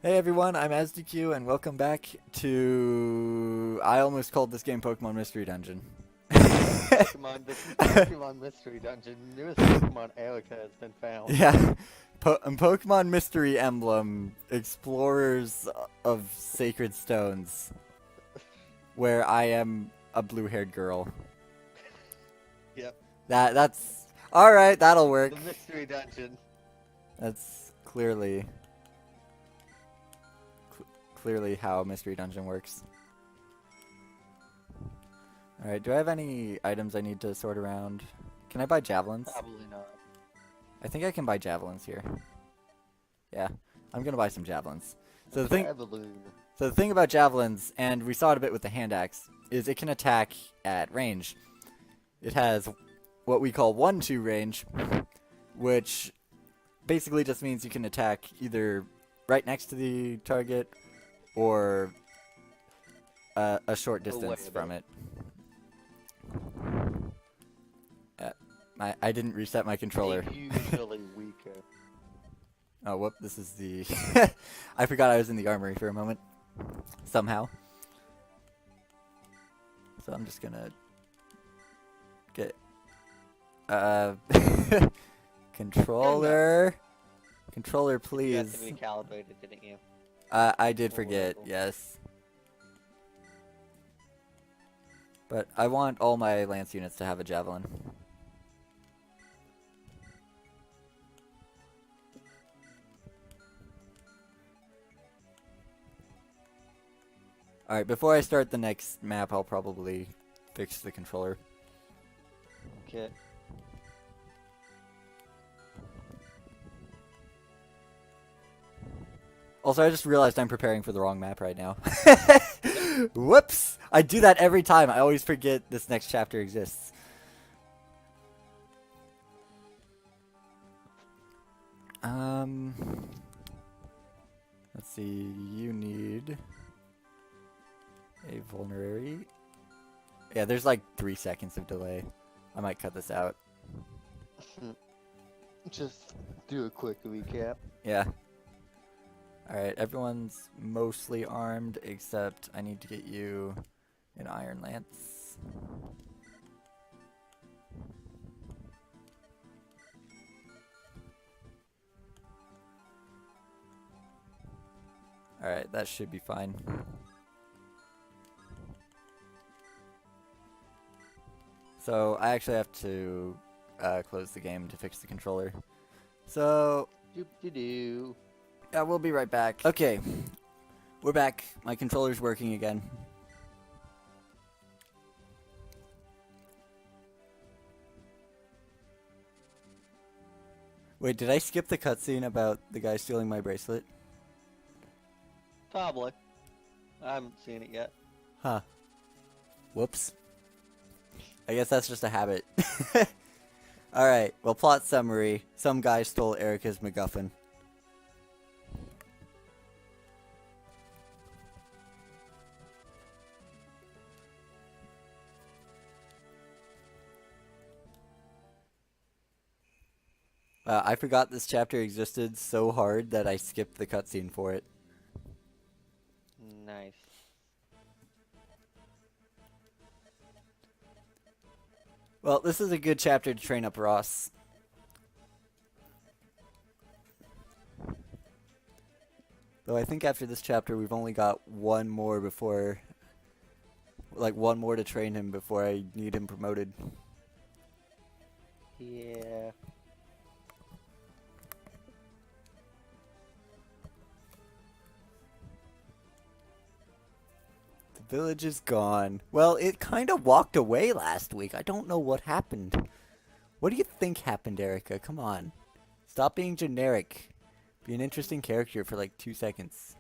Hey everyone, I'm AsDQ and welcome back to... I almost called this game Pokemon Mystery Dungeon. Pokemon, this is Pokemon Mystery Dungeon. Newest Pokemon Erica has been found. Yeah, Pokemon Mystery Emblem, Explorers of Sacred Stones, where I am a blue-haired girl. Yep. That's... Alright, that'll work. The Mystery Dungeon. That's clearly how Mystery Dungeon works. Alright, do I have any items I need to sort around? Can I buy javelins? Probably not. I think I can buy javelins here. Yeah, I'm gonna buy some javelins. So the thing about javelins, and we saw it a bit with the hand axe, is it can attack at range. It has what we call 1-2 range, which basically just means you can attack either right next to the target or a short distance from it. I didn't reset my controller. Usually weaker. Oh, whoop, this is the... I forgot I was in the armory for a moment. Somehow. So I'm just gonna... get... Controller... Controller, please. You had to be calibrated, didn't you? I did forget, yes. But I want all my lance units to have a javelin. Alright, before I start the next map, I'll probably fix the controller. Okay. Also, I just realized I'm preparing for the wrong map right now. Whoops! I do that every time. I always forget this next chapter exists. Let's see. You need a vulnerary. Yeah, there's like 3 seconds of delay. I might cut this out. Just do a quick recap. Yeah. Alright, everyone's mostly armed, except I need to get you an Iron Lance. Alright, that should be fine. So, I actually have to close the game to fix the controller. So... Doop-de-doo. Yeah, we'll be right back. Okay, we're back. My controller's working again. Wait, did I skip the cutscene about the guy stealing my bracelet? Probably. I haven't seen it yet. Huh. Whoops. I guess that's just a habit. Alright, well, plot summary. Some guy stole Erica's MacGuffin. I forgot this chapter existed so hard that I skipped the cutscene for it. Nice. Well, this is a good chapter to train up Ross. Though I think after this chapter we've only got one more before... Like, one more to train him before I need him promoted. Yeah. Village is gone. Well, it kind of walked away last week. I don't know what happened. What do you think happened, Erica? Come on. Stop being generic. Be an interesting character for like 2 seconds.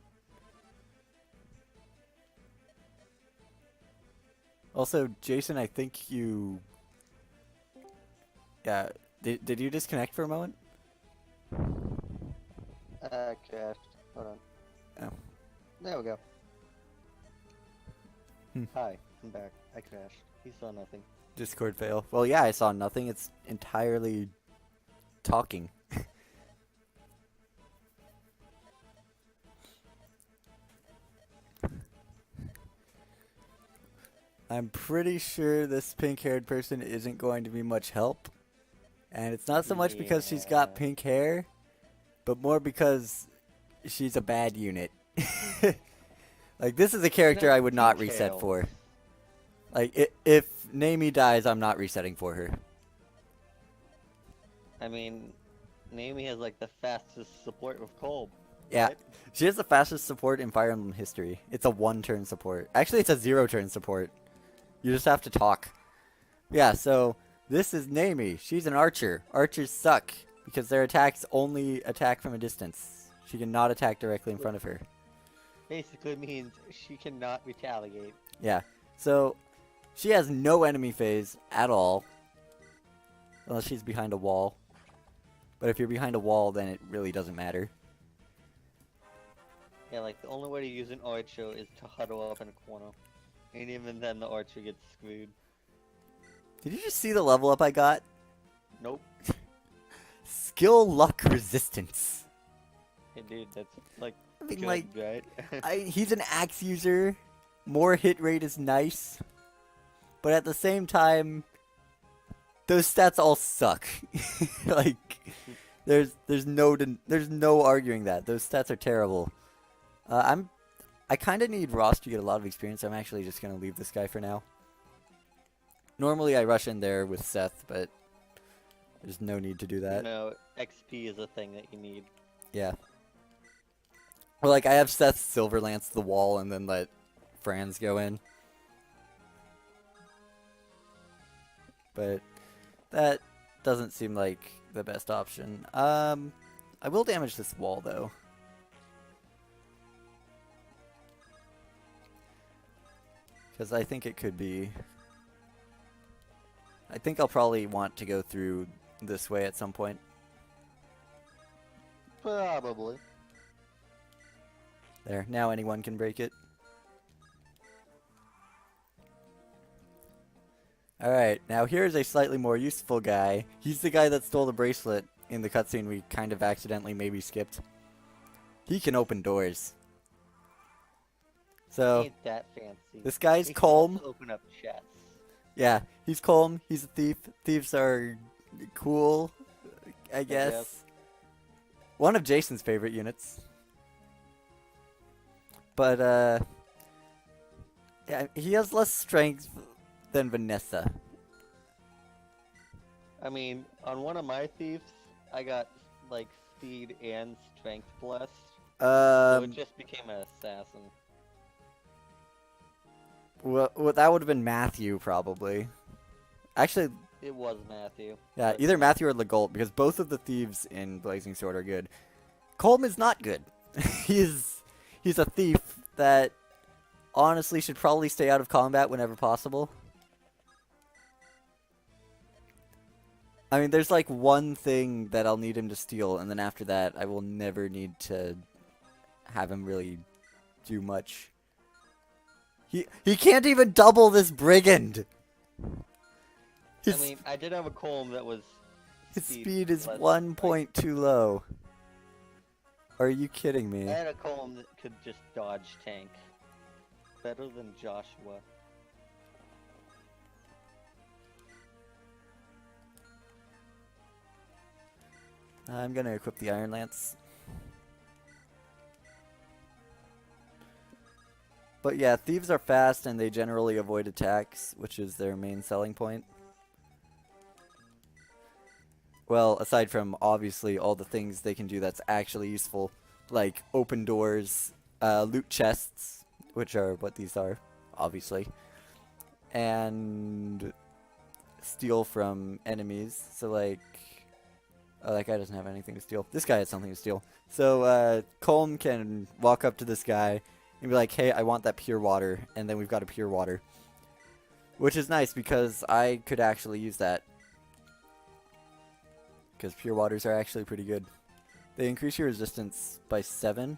Also, Jason, I think you... Yeah, did you disconnect for a moment? Crashed. Hold on. Oh. There we go. Hi, I'm back. I crashed. He saw nothing. Discord fail. Well, yeah, I saw nothing. It's entirely talking. I'm pretty sure this pink-haired person isn't going to be much help. And it's not so much because she's got Yeah. pink hair, but more because she's a bad unit. Like, this is a character I would not reset Details. for. Like, if Naomi dies, I'm not resetting for her. I mean, Naomi has like the fastest support with Kolb. Yeah, right? she has the fastest support in Fire Emblem history. It's a 1-turn support. Actually, it's a 0-turn support. You just have to talk. Yeah, so this is Naomi. She's an archer. Archers suck because their attacks only attack from a distance. She cannot attack directly in front of her. Basically means she cannot retaliate. Yeah, so she has no enemy phase at all. Unless she's behind a wall. But if you're behind a wall, then it really doesn't matter. Yeah, like the only way to use an archer is to huddle up in a corner. And even then the archer gets screwed. Did you just see the level up I got? Nope. Skill Luck Resistance. Hey dude, that's like I mean, good, like, right? he's an axe user. More hit rate is nice. But at the same time, those stats all suck. Like, there's no arguing that. Those stats are terrible. I kind of need Ross to get a lot of experience. I'm actually just going to leave this guy for now. Normally I rush in there with Seth, but there's no need to do that. No, XP is a thing that you need. Yeah. Or like I have Seth Silver Lance the wall and then let Franz go in. But that doesn't seem like the best option. I will damage this wall though. Because I think it could be... I think I'll probably want to go through this way at some point. Probably. There, now anyone can break it. Alright, now here's a slightly more useful guy. He's the guy that stole the bracelet in the cutscene we kind of accidentally maybe skipped. He can open doors. So, Ain't that fancy. this guy's He can calm. also open up chests. Yeah, he's calm. He's a thief. Thieves are cool, I guess. guess. One of Jason's favorite units. But, yeah, he has less strength than Vanessa. I mean, on one of my thieves, I got like speed and strength blessed. So it just became an assassin. Well, that would have been Matthew, probably. Actually, It was Matthew. yeah, but- either Matthew or Legault, because both of the thieves in Blazing Sword are good. Colm is not good. he's a thief that honestly should probably stay out of combat whenever possible. I mean, there's like one thing that I'll need him to steal, and then after that, I will never need to have him really do much. He can't even double this brigand. I mean, I did have a Colm that was. His speed is less, 1 point too low. Are you kidding me? I had a Colm that could just dodge tank. Better than Joshua. I'm gonna equip the Iron Lance. But yeah, thieves are fast and they generally avoid attacks, which is their main selling point. Well, aside from obviously all the things they can do that's actually useful, like open doors, loot chests, which are what these are, obviously, and steal from enemies. So like, oh, that guy doesn't have anything to steal. This guy has something to steal. So Colm can walk up to this guy and be like, hey, I want that pure water, and then we've got a pure water. Which is nice because I could actually use that. Because pure waters are actually pretty good. They increase your resistance by 7,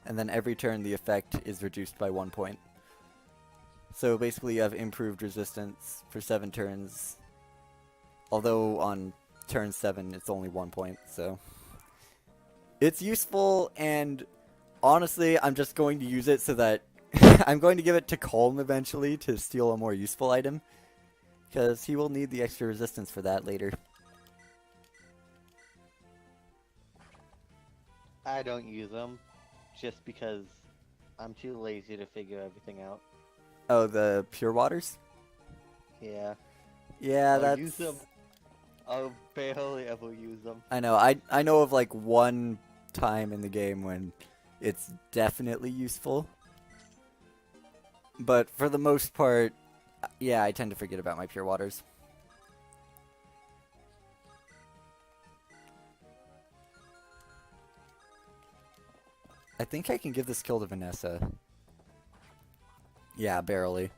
and then every turn the effect is reduced by 1 point. So basically you have improved resistance for 7 turns. Although on turn 7 it's only 1 point, so... It's useful, and honestly I'm just going to use it so that I'm going to give it to Colm eventually to steal a more useful item. Because he will need the extra resistance for that later. I don't use them just because I'm too lazy to figure everything out. Oh, the Pure Waters? Yeah. Yeah, I'll use them. I'll barely ever use them. I know. I know of like one time in the game when it's definitely useful. But for the most part, yeah, I tend to forget about my Pure Waters. I think I can give this kill to Vanessa. Yeah, barely.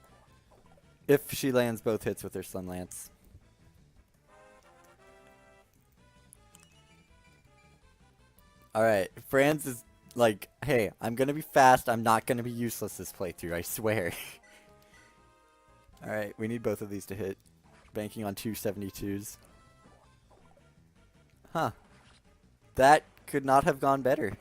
If she lands both hits with her Slim Lance. Alright, Franz is like, hey, I'm gonna be fast, I'm not gonna be useless this playthrough, I swear. Alright, we need both of these to hit. Banking on 272s. Huh. That could not have gone better.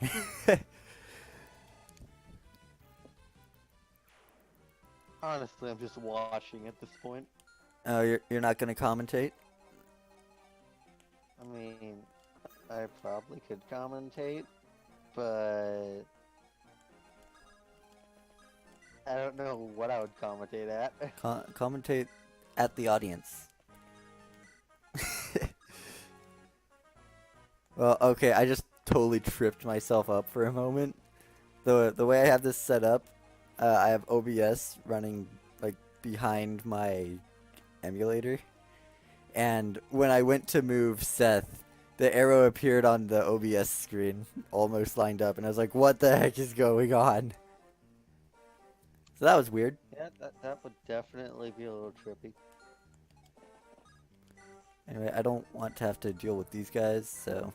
Honestly, I'm just watching at this point. Oh, you're not gonna commentate? I mean, I probably could commentate, but I don't know what I would commentate at. Commentate at the audience. Well, okay, I just totally tripped myself up for a moment. The way I have this set up, I have OBS running like behind my emulator, and when I went to move Seth, the arrow appeared on the OBS screen, almost lined up, and I was like, what the heck is going on? So that was weird. Yeah, that would definitely be a little trippy. Anyway, I don't want to have to deal with these guys, so...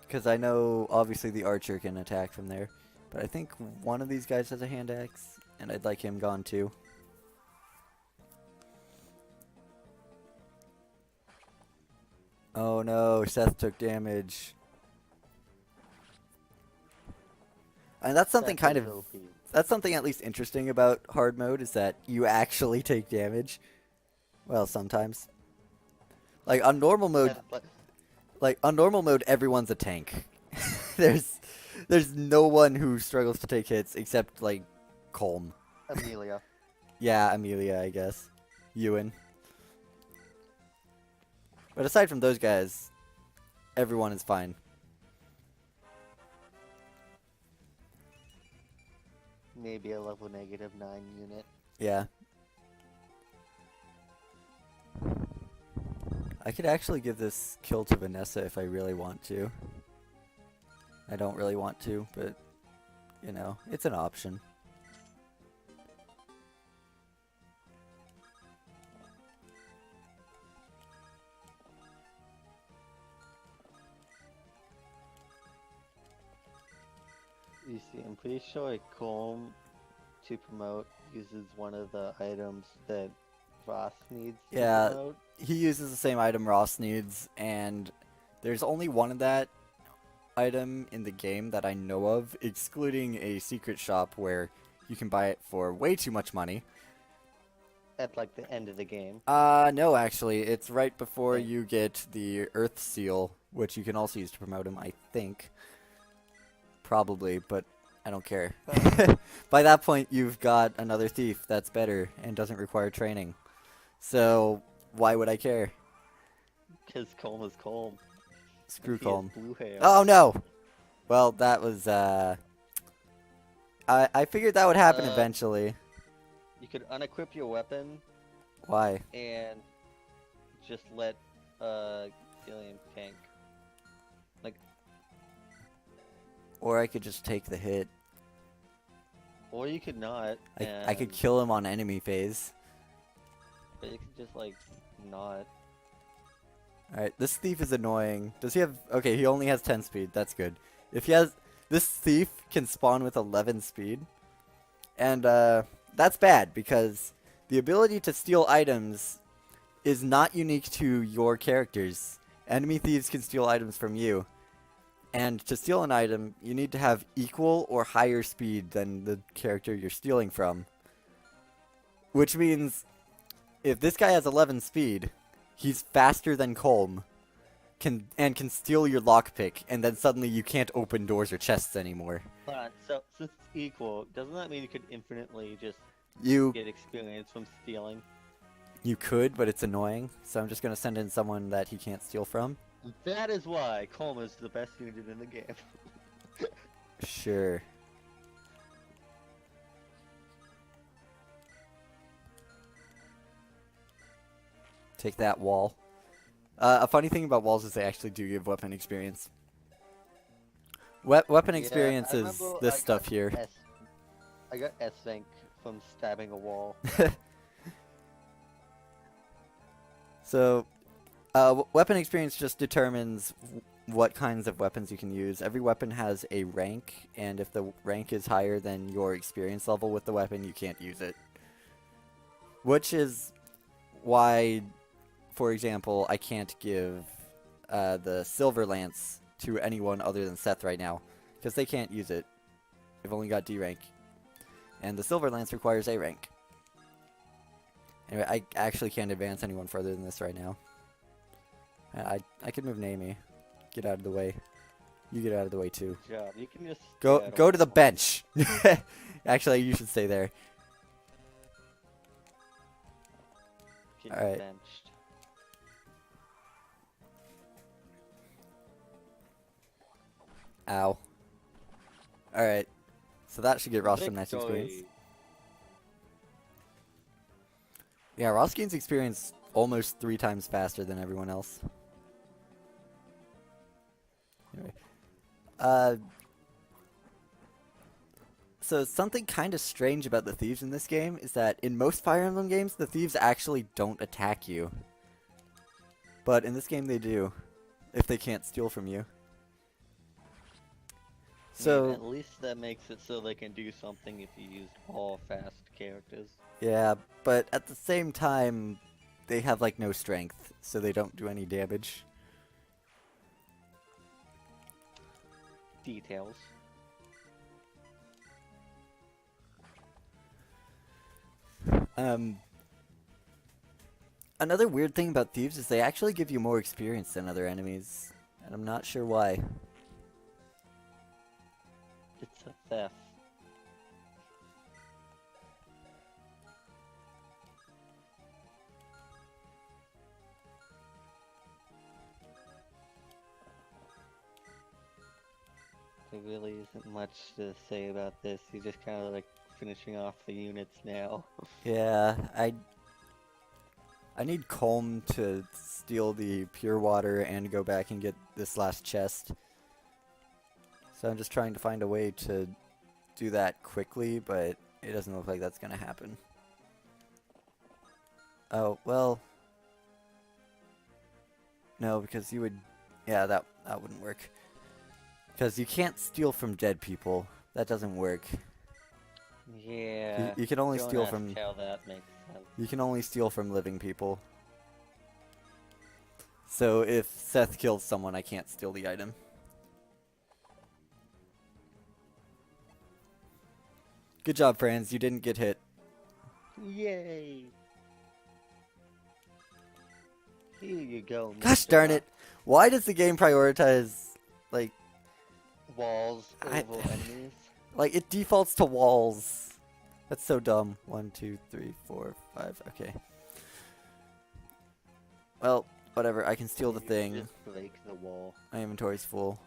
Because I know, obviously, the archer can attack from there. But I think one of these guys has a hand axe, and I'd like him gone too. Oh no, Seth took damage. And that's something kind of... That's something at least interesting about hard mode, is that you actually take damage. Well, sometimes. Like, on normal mode... Like, on normal mode, everyone's a tank. There's no one who struggles to take hits except, like, Colm. Amelia. Yeah, Amelia, I guess. Ewan. But aside from those guys, everyone is fine. Maybe a level -9 unit. Yeah. I could actually give this kill to Vanessa if I really want to. I don't really want to, but, you know, it's an option. You see, I'm pretty sure Colm to promote uses one of the items that Ross needs to promote. He uses the same item Ross needs, and there's only one of that item in the game that I know of, excluding a secret shop where you can buy it for way too much money. At, like, the end of the game? No, actually. It's right before you get the Earth Seal, which you can also use to promote him, I think. Probably, but I don't care. By that point, you've got another thief that's better and doesn't require training. So, why would I care? Because Colm is Colm. Screw Colm. Blue hair. Oh, no! Well, that was, I figured that would happen eventually. You could unequip your weapon. Why? And just let, Gillian tank. Like... Or I could just take the hit. Or you could not. I could kill him on enemy phase. But you could just, like, not. Alright, this thief is annoying. Does he have... Okay, he only has 10 speed. That's good. If he has... This thief can spawn with 11 speed. And, that's bad, because the ability to steal items is not unique to your characters. Enemy thieves can steal items from you. And to steal an item, you need to have equal or higher speed than the character you're stealing from. Which means, if this guy has 11 speed, he's faster than Colm, and can steal your lockpick, and then suddenly you can't open doors or chests anymore. Hold on, so since it's equal, doesn't that mean you could infinitely just You get experience from stealing? could, but it's annoying, so I'm just gonna send in someone that he can't steal from. That is why Colm is the best unit in the game. Sure. Take that wall. A funny thing about walls is they actually do give weapon experience. Weapon experience is this stuff here. I got S rank from stabbing a wall. So, weapon experience just determines what kinds of weapons you can use. Every weapon has a rank, and if the rank is higher than your experience level with the weapon, you can't use it. Which is why, for example, I can't give the Silver Lance to anyone other than Seth right now, because they can't use it. They've only got D rank. And the Silver Lance requires A rank. Anyway, I actually can't advance anyone further than this right now. I could move Naomi. Get out of the way. You get out of the way too. Good job. You can just Go to the bench. Actually, you should stay there. Get Alright. benched. Ow. Alright. So that should get Ross some nice Victory. experience. Yeah, Ross gains experience almost 3 times faster than everyone else. Anyway. So something kind of strange about the thieves in this game is that in most Fire Emblem games, the thieves actually don't attack you. But in this game they do, if they can't steal from you. So at least that makes it so they can do something if you use all fast characters. yeah, but at the same time, they have like no strength, so they don't do any damage. Details. Another weird thing about thieves is they actually give you more experience than other enemies, and I'm not sure why. It's a theft. There really isn't much to say about this. You're just kind of like finishing off the units now. Yeah, I need Colm to steal the pure water and go back and get this last chest. So I'm just trying to find a way to do that quickly, but it doesn't look like that's gonna happen. Oh, well. No, because you would... Yeah, that wouldn't work. Because you can't steal from dead people. That doesn't work. Yeah. You can only don't steal ask from... how that makes sense. You can only steal from living people. So if Seth kills someone, I can't steal the item. Good job, Franz. You didn't get hit. Yay! Here you go. Gosh Mr. darn it! Why does the game prioritize, like... Walls over enemies. Like, it defaults to walls. That's so dumb. 1, 2, 3, 4, 5. Okay. Well, whatever. I can steal the You thing. Just break the wall. My inventory's full.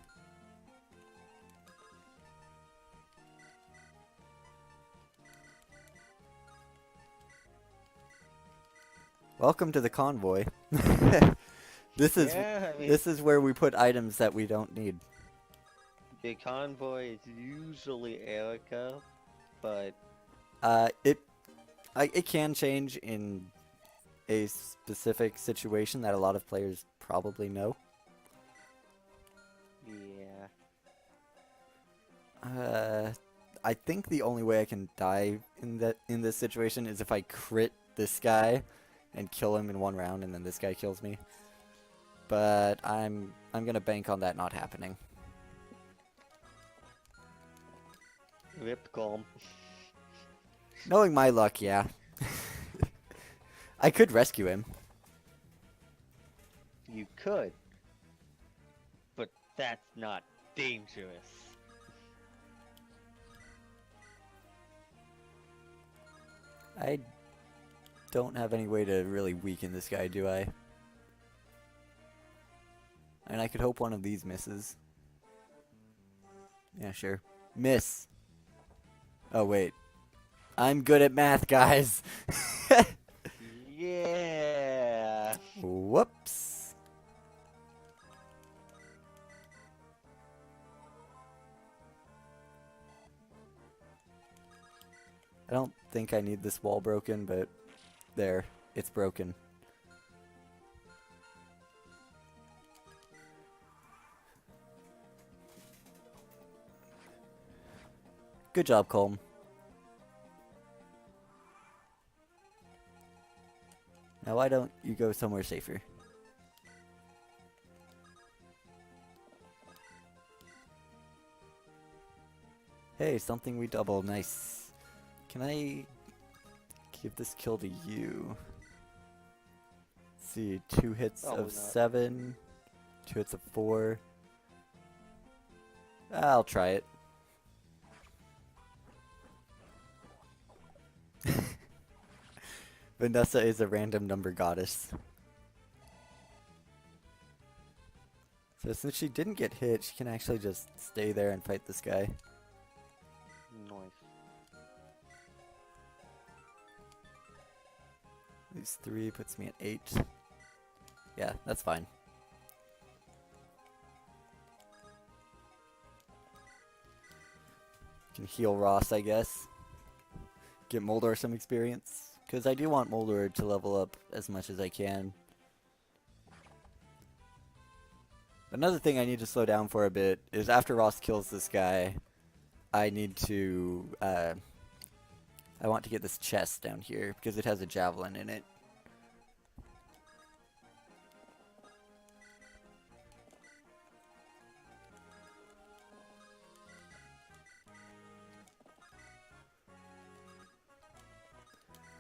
Welcome to the convoy. This is Yeah, I mean, this is where we put items that we don't need. the convoy is usually Erica, but It can change in a specific situation that a lot of players probably know. yeah. I think the only way I can die in this situation is if I crit this guy and kill him in one round, and then this guy kills me. But I'm gonna bank on that not happening. Rip Golem. Knowing my luck, yeah. I could rescue him. You could. But that's not dangerous. I don't have any way to really weaken this guy, do I? And I could hope one of these misses. Yeah, sure. Miss. Oh, wait. I'm good at math, guys. Yeah. Whoops. I don't think I need this wall broken, but there. It's broken. Good job, Colm. Now why don't you go somewhere safer? Hey, something we double. Nice. Can I give this kill to you? Let's see, 2 hits Probably of not. 7, 2 hits of 4. I'll try it. Vanessa is a random number goddess. So since she didn't get hit, she can actually just stay there and fight this guy. Nice. These 3 puts me at 8. Yeah, that's fine. Can heal Ross, I guess. Get Moldor some experience. Because I do want Moldor to level up as much as I can. Another thing I need to slow down for a bit is after Ross kills this guy, I need to, I want to get this chest down here because it has a javelin in it.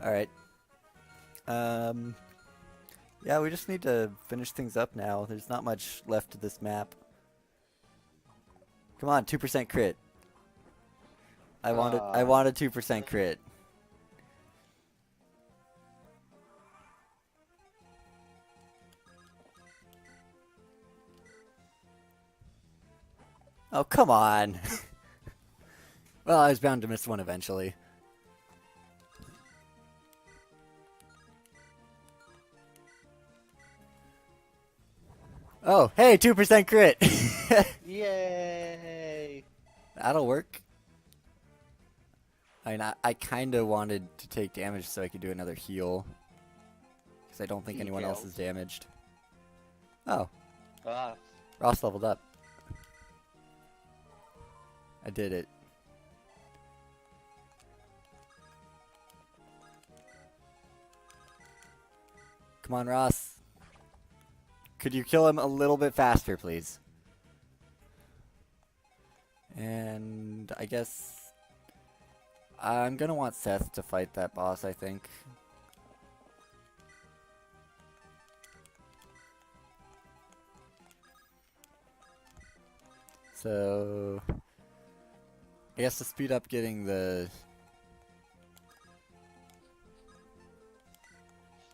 Alright. Yeah, we just need to finish things up now. There's not much left to this map. Come on, 2% crit. I want a 2% crit. Oh, come on. Well, I was bound to miss one eventually. Oh, hey, 2% crit! Yay! That'll work. I mean, I kind of wanted to take damage so I could do another heal. Because I don't think anyone else is damaged. Oh. Ross leveled up. I did it. Come on, Ross. Could you kill him a little bit faster, please? And I guess I'm gonna want Seth to fight that boss, I think. So I guess to speed up getting the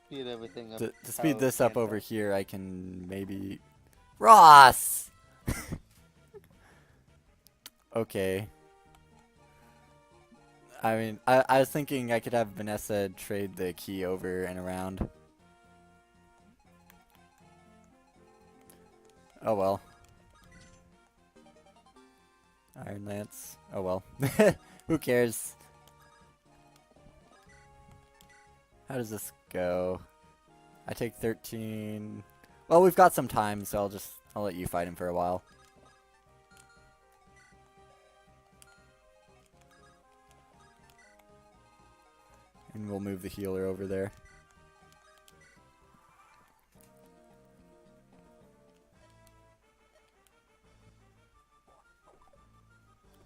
Speed everything up. to speed this up over here, I can maybe Ross. Okay. I mean, I was thinking I could have Vanessa trade the key over and around. Oh well. Iron Lance. Oh well. Who cares? How does this go? I take 13. Well, we've got some time, so I'll let you fight him for a while. And we'll move the healer over there.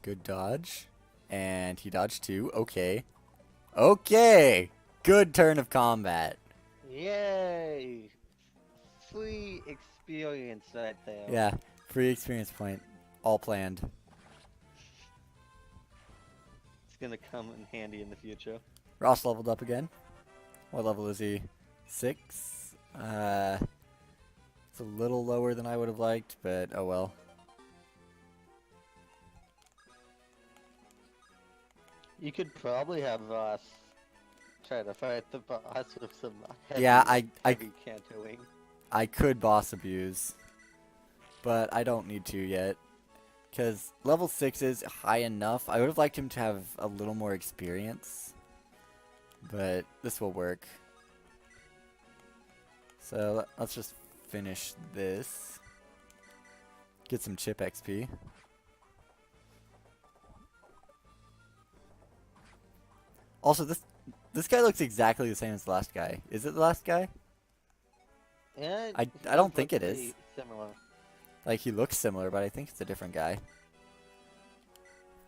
Good dodge. And he dodged 2. Okay. Okay! Good turn of combat. Yay! Free experience right there. Yeah, free experience point. All planned. It's gonna come in handy in the future. Ross leveled up again. What level is he? 6? It's a little lower than I would have liked, but oh well. You could probably have Ross try to fight the boss with some heavy, Yeah, heavy cantoing. I could boss abuse, but I don't need to yet. Because level 6 is high enough. I would have liked him to have a little more experience. But this will work. So let's just finish this. Get some chip XP. Also, this guy looks exactly the same as the last guy. Is it the last guy? Yeah, I don't think it is. Similar. Like, he looks similar, but I think it's a different guy.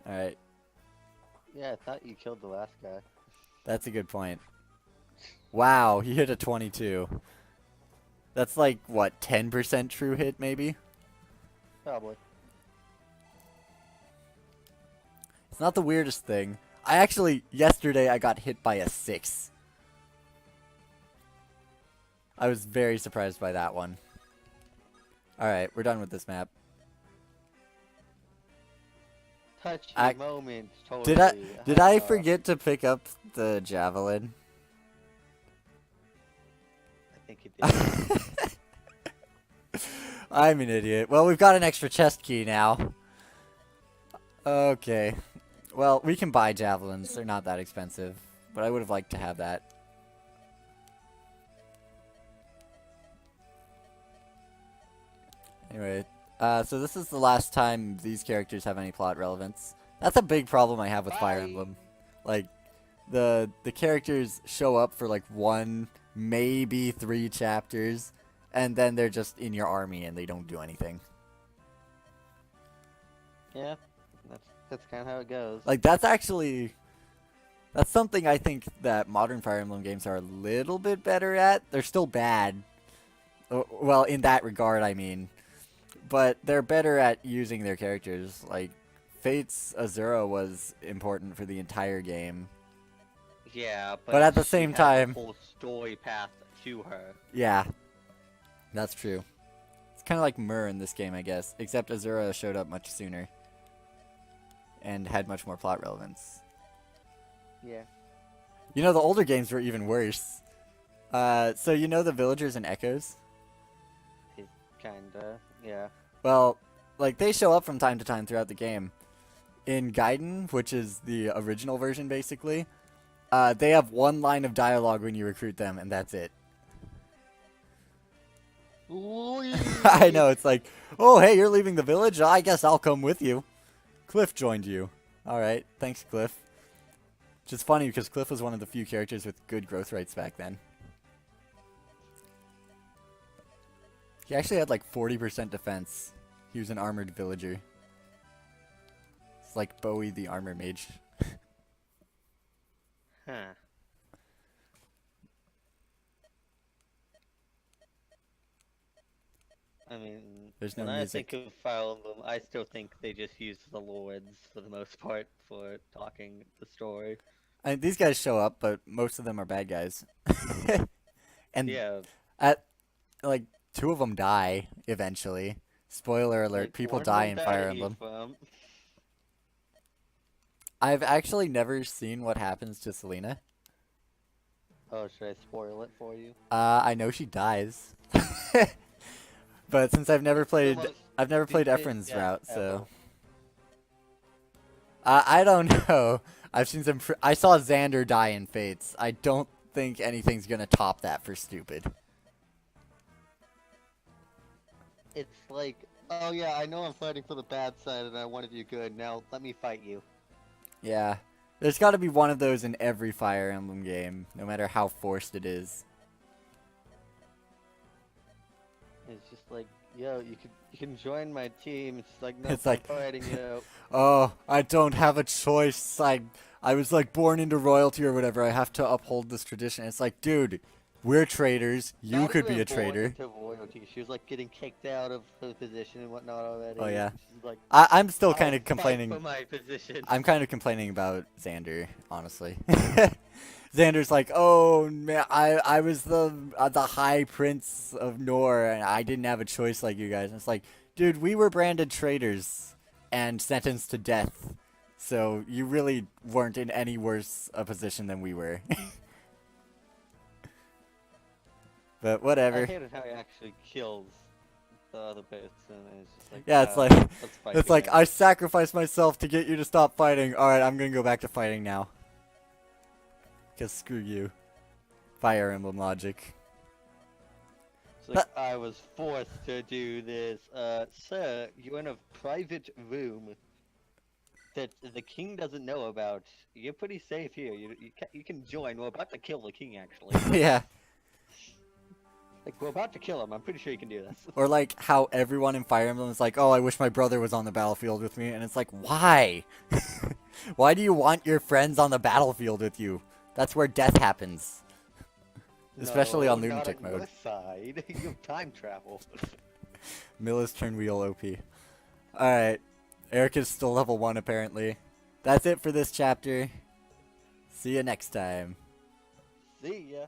Alright. Yeah, I thought you killed the last guy. That's a good point. Wow, he hit a 22. That's like, what, 10% true hit, maybe? Probably. It's not the weirdest thing. I actually, yesterday, I got hit by a 6. I was very surprised by that one. Alright, we're done with this map. Touchy moment, totally. Did I forget to pick up the javelin? I think you did. I'm an idiot. Well, we've got an extra chest key now. Okay. Well, we can buy javelins. They're not that expensive. But I would have liked to have that. Anyway, so this is the last time these characters have any plot relevance. That's a big problem I have with Fire Emblem. Like, the characters show up for like 1, maybe 3 chapters, and then they're just in your army and they don't do anything. Yeah, that's kind of how it goes. Like, that's something I think that modern Fire Emblem games are a little bit better at. They're still bad. Well, in that regard, I mean. But they're better at using their characters. Like, Fate's Azura was important for the entire game. Yeah, but at the same time, a whole story path to her. Yeah, that's true. It's kind of like Myrrh in this game, I guess, except Azura showed up much sooner and had much more plot relevance. Yeah. You know, the older games were even worse. So you know the villagers and echoes? Kinda, yeah. Well, like, they show up from time to time throughout the game. In Gaiden, which is the original version, basically, they have 1 line of dialogue when you recruit them, and that's it. I know, it's like, oh, hey, you're leaving the village? I guess I'll come with you. Cliff joined you. Alright, thanks, Cliff. Which is funny, because Cliff was one of the few characters with good growth rates back then. He actually had like 40% defense. He was an armored villager. It's like Bowie the armor mage. Huh. I mean, there's no when music. I think of Fire Emblem, I still think they just use the lords for the most part for talking the story. I mean, these guys show up, but most of them are bad guys. And yeah, at like 2 of them die eventually. Spoiler alert: like, people one die of in them Fire died Emblem. from- I've actually never seen what happens to Selena. Oh, should I spoil it for you? I know she dies. But since I've never played Efren's route, so I don't know. I've seen some. I saw Xander die in Fates. I don't think anything's gonna top that for stupid. It's like, oh yeah, I know I'm fighting for the bad side and I wanted you good. Now let me fight you. Yeah, there's got to be one of those in every Fire Emblem game, no matter how forced it is. It's just like, yo, you You can join my team. It's like, no, It's I'm like, fighting you. oh, I don't have a choice. I was like born into royalty or whatever. I have to uphold this tradition. It's like, dude, we're traitors. You Not could be even a born traitor. into royalty. She was like getting kicked out of her position and whatnot already. Oh yeah. She's like, I'm still I'll kind of fight complaining. for my position. I'm kind of complaining about Xander, honestly. Xander's like, oh man, I was the high prince of Nor, and I didn't have a choice like you guys. And it's like, dude, we were branded traitors and sentenced to death, so you really weren't in any worse a position than we were. But whatever. I hated how he actually kills the other person. And it's just like, Yeah, it's like, let's fight it's like again. I sacrificed myself to get you to stop fighting. All right, I'm gonna go back to fighting now. Cause screw you. Fire Emblem logic. It's like, I was forced to do this. Sir, you're in a private room that the king doesn't know about. You're pretty safe here. You can join. We're about to kill the king, actually. Yeah. Like, we're about to kill him. I'm pretty sure you can do this. Or like how everyone in Fire Emblem is like, oh, I wish my brother was on the battlefield with me. And it's like, why? Why do you want your friends on the battlefield with you? That's where death happens. Especially on Lunatic not on mode. your side. You have time travel. Milla's turn wheel OP. Alright. Eric is still level 1 apparently. That's it for this chapter. See you next time. See ya.